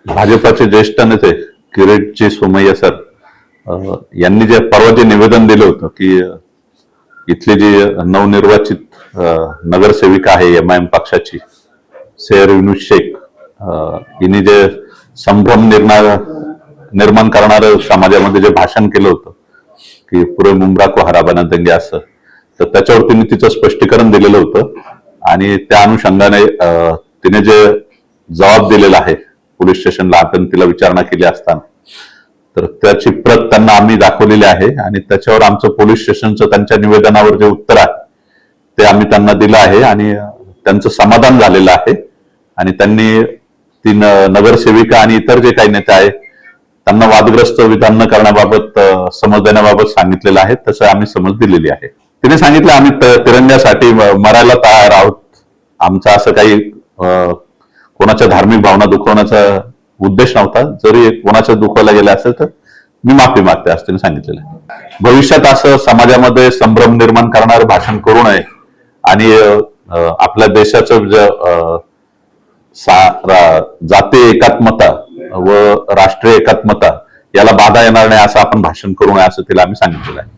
भाजपाचे ज्येष्ठ नेते किरीटजी सोमय्या सर यांनी जे परवा जे निवेदन दिलं होतं की इथली जी नवनिर्वाचित नगरसेविका आहे MIM पक्षाची सैर युनुस शेख हिने जे संभ्रम निर्माण करणारं समाजामध्ये जे भाषण केलं होतं की पुरे मुंब्रा को हरा बना देंगे असं, तर त्याच्यावर तिने तिचं स्पष्टीकरण दिलेलं होतं आणि त्या अनुषंगाने तिने जे जबाब दिलेला आहे पोलीस स्टेशनला आपण तिला विचारणा केली असताना, तर त्याची प्रत त्यांना आम्ही दाखवलेली आहे आणि त्याच्यावर आमचं पोलीस स्टेशनचं त्यांच्या निवेदनावर जे उत्तर आहे ते आम्ही त्यांना दिलं आहे आणि त्यांचं समाधान झालेलं आहे आणि त्यांनी ती नगरसेविका आणि इतर जे काही नेते आहेत त्यांना वादग्रस्त विधान न करण्याबाबत समज देण्याबाबत सांगितलेलं आहे, तसं आम्ही समज दिलेली आहे. तिने सांगितलं आम्ही तिरंग्यासाठी मरायला तयार आहोत, आमचा असं काही कोणाच्या धार्मिक भावना दुखवण्याचा उद्देश नव्हता, जरी कोणाच्या दुखवला गेला असेल तर मी माफी मागते असं तिने सांगितलेलं आहे. भविष्यात असं समाजामध्ये संभ्रम निर्माण करणारं भाषण करू नये आणि आपल्या देशाचं जातीय एकात्मता व राष्ट्रीय एकात्मता याला बाधा येणार नाही असं आपण भाषण करू नये असं तिला आम्ही सांगितलेलं आहे.